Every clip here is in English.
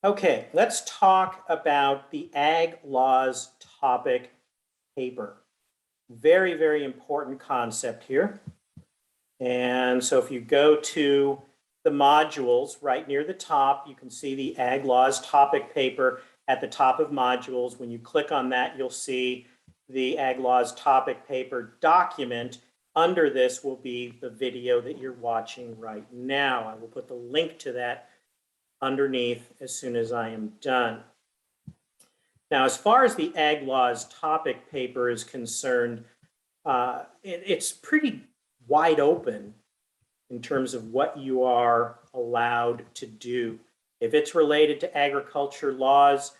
Okay, let's talk about the ag laws topic paper. Very, very important concept here. And so if you go to the modules right near the top, you can see the ag laws topic paper at the top of modules. When you click on that, you'll see the ag laws topic paper document. Under this will be the video that you're watching right now. I will put the link to that underneath as soon as I am done. Now, as far as the ag laws topic paper is concerned, it's pretty wide open in terms of what you are allowed to do. If it's related to agriculture laws,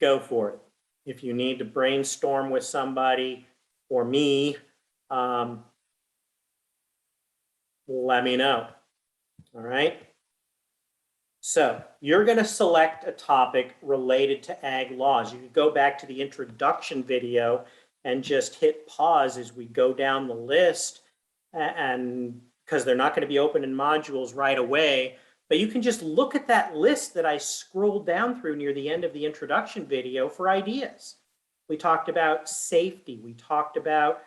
go for it. If you need to brainstorm with somebody or me, let me know. All right. So you're going to select a topic related to ag laws. You could go back to the introduction video and just hit pause as we go down the list, and because they're not going to be open in modules right away, but you can just look at that list that I scrolled down through near the end of the introduction video for ideas. We talked about safety. We talked about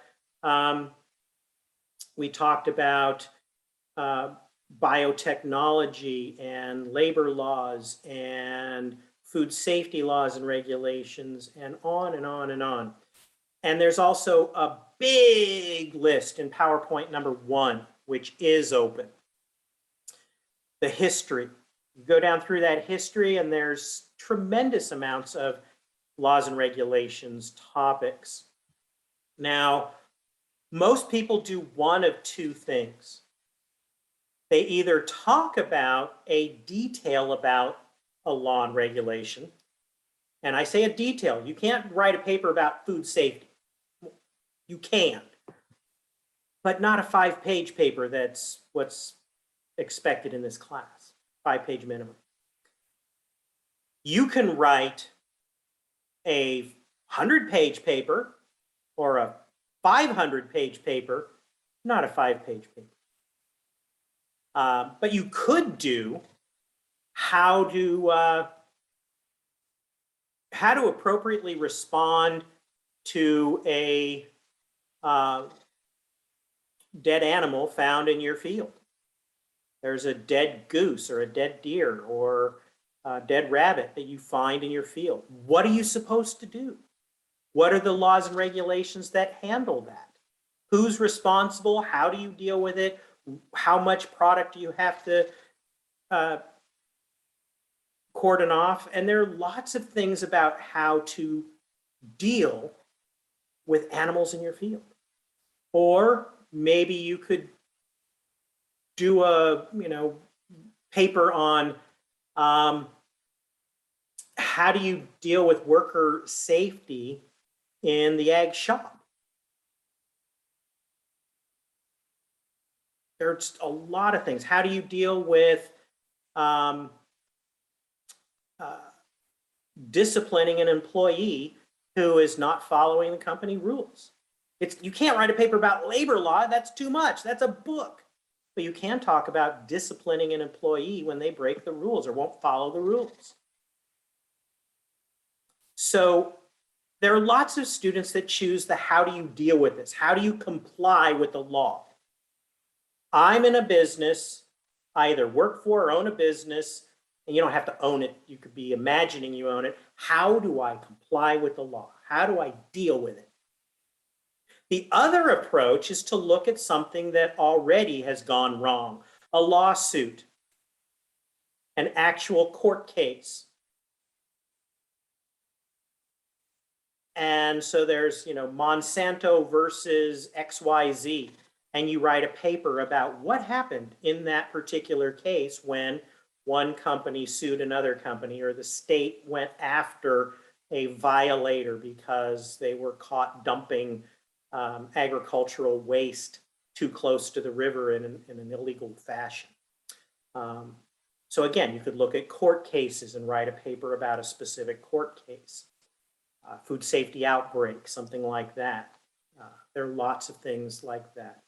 biotechnology and labor laws and food safety laws and regulations, and on and on and on. And there's also a big list in PowerPoint number 1, which is open. The history. You go down through that history, and there's tremendous amounts of laws and regulations topics. Now, most people do one of two things. They either talk about a detail about a law and regulation, and I say a detail. You can't write a paper about food safety. You can, but not a 5-page paper. That's what's expected in this class, 5-page minimum. You can write a 100-page paper or a 500-page paper, not a 5-page paper. But you could do how to appropriately respond to a dead animal found in your field. There's a dead goose or a dead deer or a dead rabbit that you find in your field. What are you supposed to do? What are the laws and regulations that handle that? Who's responsible? How do you deal with it? How much product do you have to cordon off? And there are lots of things about how to deal with animals in your field. Or maybe you could do a paper on how do you deal with worker safety in the ag shop. There's a lot of things. How do you deal with disciplining an employee who is not following the company rules? You can't write a paper about labor law. That's too much. That's a book. But you can talk about disciplining an employee when they break the rules or won't follow the rules. So there are lots of students that choose the how do you deal with this? How do you comply with the law? I'm in a business, I either work for or own a business, and you don't have to own it. You could be imagining you own it. How do I comply with the law? How do I deal with it? The other approach is to look at something that already has gone wrong, a lawsuit, an actual court case. And so there's, Monsanto versus XYZ. And you write a paper about what happened in that particular case when one company sued another company, or the state went after a violator because they were caught dumping agricultural waste too close to the river in an illegal fashion. So again, you could look at court cases and write a paper about a specific court case. Food safety outbreak, something like that. There are lots of things like that.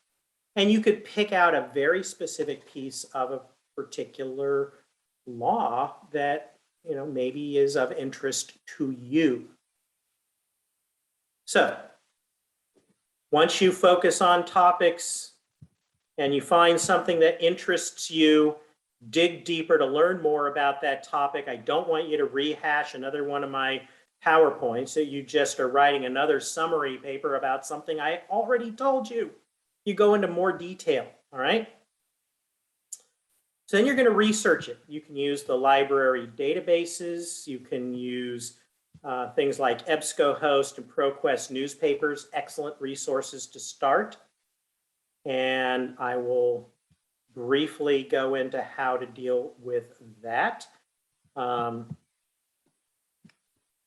And you could pick out a very specific piece of a particular law that maybe is of interest to you. So once you focus on topics and you find something that interests you, dig deeper to learn more about that topic. I don't want you to rehash another one of my PowerPoints that you just are writing another summary paper about something I already told you. You go into more detail, all right? So then you're going to research it. You can use the library databases. You can use things like EBSCOhost and ProQuest newspapers, excellent resources to start. And I will briefly go into how to deal with that.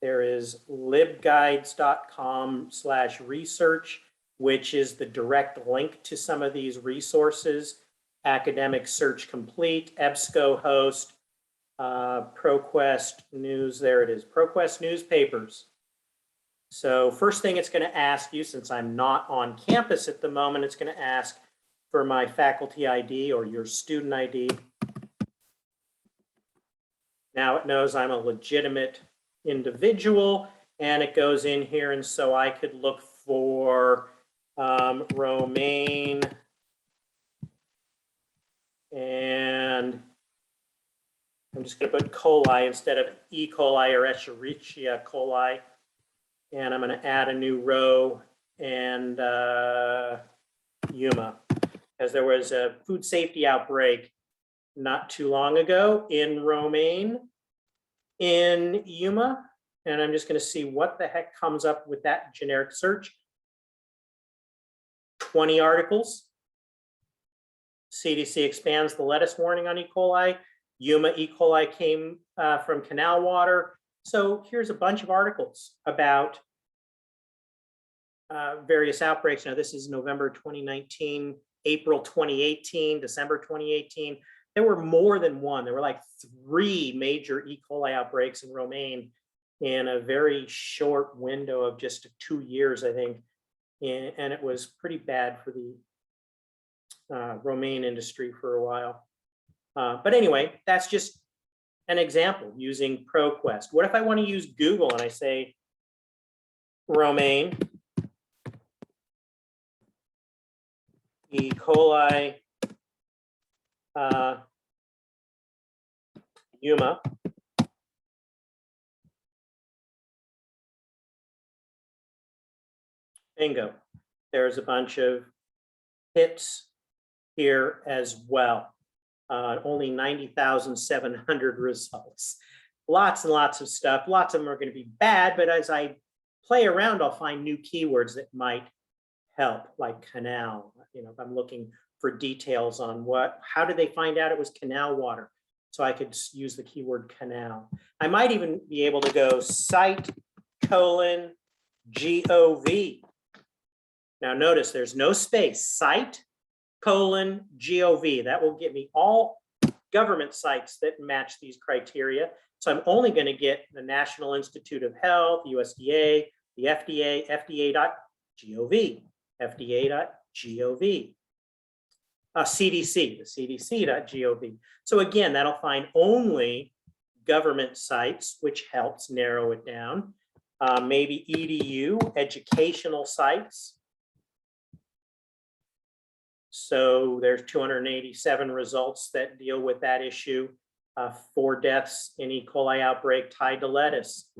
There is libguides.com/research, which is the direct link to some of these resources. Academic Search Complete, EBSCOhost, ProQuest News, there it is, ProQuest newspapers. So first thing it's going to ask you, since I'm not on campus at the moment, it's going to ask for my faculty ID or your student ID. Now it knows I'm a legitimate individual, and it goes in here, and so I could look for romaine, and I'm just going to put coli instead of E. coli or Escherichia coli, and I'm going to add a new row and Yuma, because there was a food safety outbreak not too long ago in romaine in Yuma, and I'm just going to see what the heck comes up with that generic search. 20 articles. CDC expands the lettuce warning on E. coli. Yuma E. coli came from canal water. So here's a bunch of articles about various outbreaks. Now this is November 2019, April 2018, December 2018. There were more than one. There were like 3 major E. coli outbreaks in romaine in a very short window of just 2 years, I think. And it was pretty bad for the romaine industry for a while. But anyway, that's just an example using ProQuest. What if I want to use Google and I say romaine, E. coli, Yuma. Bingo. There's a bunch of hits here as well. Only 90,700 results. Lots and lots of stuff. Lots of them are going to be bad, but as I play around, I'll find new keywords that might help, like canal. If I'm looking for details on how did they find out it was canal water? So I could use the keyword canal. I might even be able to go site:/gov. Now notice there's no space, site:/gov. That will get me all government sites that match these criteria. So I'm only going to get the National Institute of Health, USDA, the FDA, FDA.gov, FDA.gov. CDC, the CDC.gov. So again, that'll find only government sites, which helps narrow it down. Maybe EDU, educational sites. So there's 287 results that deal with that issue. 4 deaths in E. coli outbreak tied to lettuce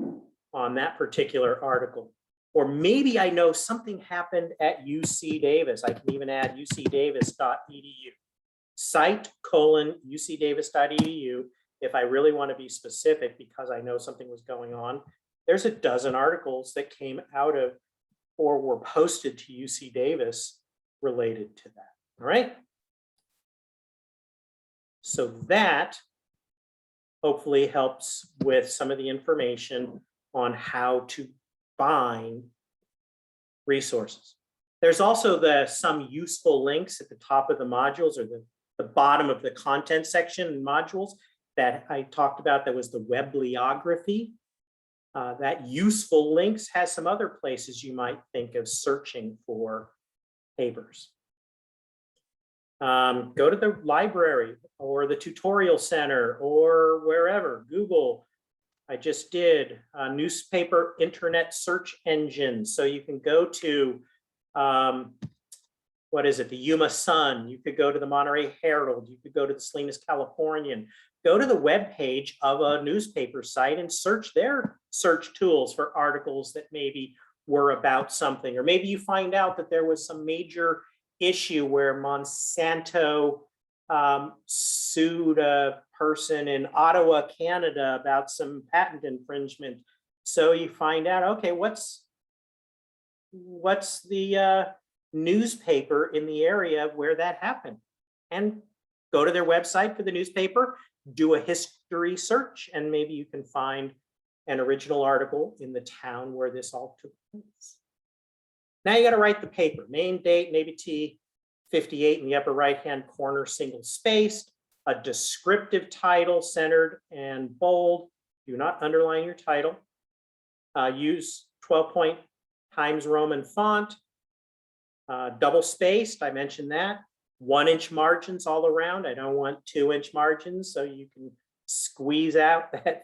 on that particular article. Or maybe I know something happened at UC Davis. I can even add ucdavis.edu. Site:/ucdavis.edu. If I really want to be specific because I know something was going on, there's a dozen articles that came out of or were posted to UC Davis related to that. All right. So that hopefully helps with some of the information on how to find resources. There's also some useful links at the top of the modules or the bottom of the content section in modules that I talked about. That was the Webliography. That useful links has some other places you might think of searching for papers. Go to the library or the tutorial center or wherever, Google, I just did newspaper internet search engine. So you can go to, what is it, the Yuma Sun, you could go to the Monterey Herald, you could go to the Salinas Californian, go to the webpage of a newspaper site and search their search tools for articles that maybe were about something, or maybe you find out that there was some major issue where Monsanto sued a person in Ottawa, Canada about some patent infringement. So you find out, okay, what's the newspaper in the area where that happened, and go to their website for the newspaper, do a history search, and maybe you can find an original article in the town where this all took place. Now you got to write the paper, name, date, maybe T 58 in the upper right-hand corner, single spaced, a descriptive title, centered and bold. Do not underline your title. Use 12-point Times Roman font, double spaced, I mentioned that. 1-inch margins all around. I don't want 2-inch margins, so you can squeeze out that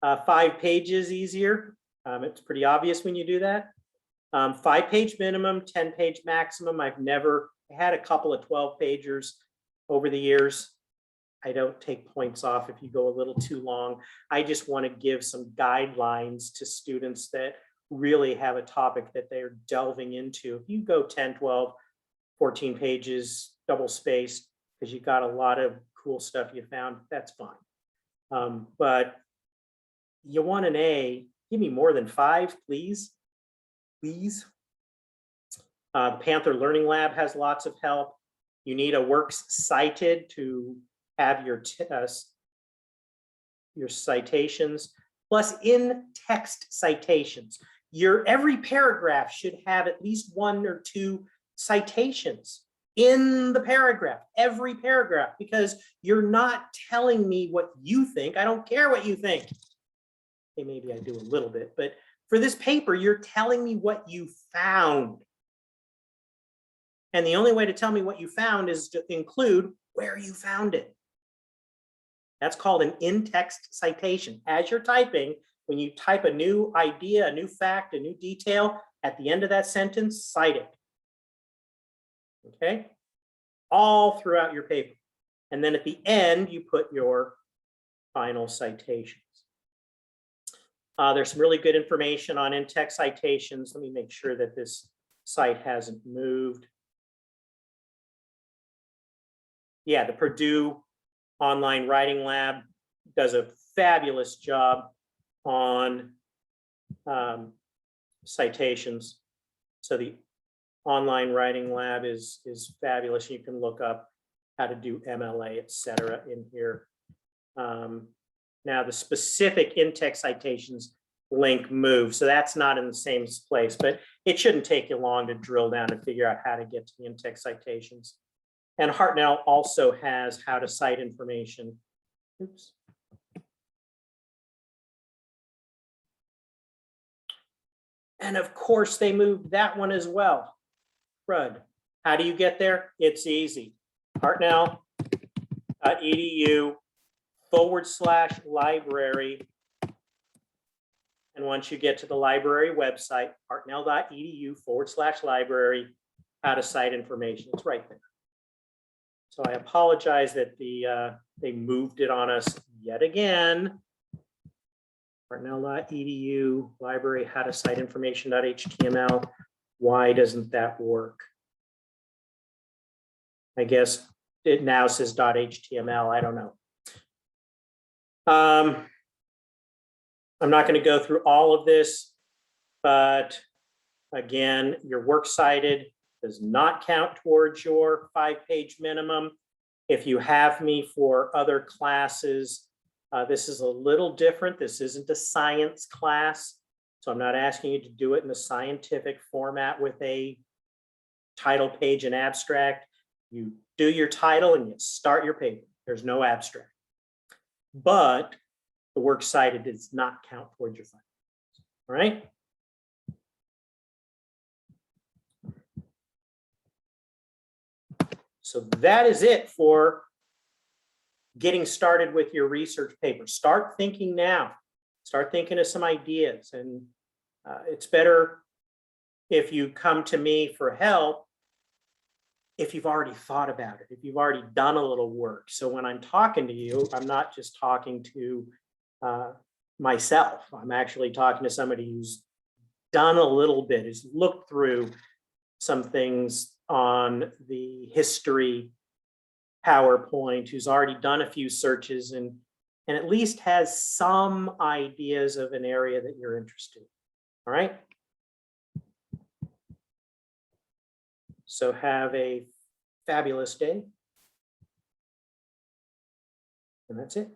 5 pages easier. It's pretty obvious when you do that. 5-page minimum, 10-page maximum. I've never had a couple of 12-pagers over the years. I don't take points off if you go a little too long. I just want to give some guidelines to students that really have a topic that they're delving into. If you go 10, 12, 14 pages, double spaced, because you got a lot of cool stuff you found, that's fine. But you want an A, give me more than 5, please. Please. The Panther Learning Lab has lots of help. You need a works cited to have your citations, plus in-text citations. Every paragraph should have at least 1 or 2 citations in the paragraph, every paragraph, because you're not telling me what you think. I don't care what you think. Okay, maybe I do a little bit, but for this paper, you're telling me what you found. And the only way to tell me what you found is to include where you found it. That's called an in-text citation. As you're typing, when you type a new idea, a new fact, a new detail, at the end of that sentence, cite it. Okay? All throughout your paper. And then at the end, you put your final citations. There's some really good information on in-text citations. Let me make sure that this site hasn't moved. Yeah, the Purdue Online Writing Lab does a fabulous job on citations. So the Online Writing Lab is fabulous. You can look up how to do MLA, etc. in here. Now the specific in-text citations link moved, so that's not in the same place, but it shouldn't take you long to drill down and figure out how to get to the in-text citations. And Hartnell also has how to cite information. Oops. And of course, they moved that one as well. Crud. How do you get there? It's easy. Hartnell.edu/library. And once you get to the library website, hartnell.edu/library, how to cite information. It's right there. So I apologize that they moved it on us yet again. Hartnell.edu, library, how to cite information.html. Why doesn't that work? I guess it now says .html. I don't know. I'm not going to go through all of this, but again, your works cited does not count towards your 5-page minimum. If you have me for other classes, this is a little different. This isn't a science class, so I'm not asking you to do it in a scientific format with a title page and abstract. You do your title and you start your paper. There's no abstract. But the works cited does not count towards your 5. All right? So that is it for getting started with your research paper. Start thinking now. Start thinking of some ideas. And it's better if you come to me for help if you've already thought about it, if you've already done a little work. So when I'm talking to you, I'm not just talking to myself. I'm actually talking to somebody who's done a little bit, who's looked through some things on the history PowerPoint, who's already done a few searches and at least has some ideas of an area that you're interested in. All right. So have a fabulous day. And that's it.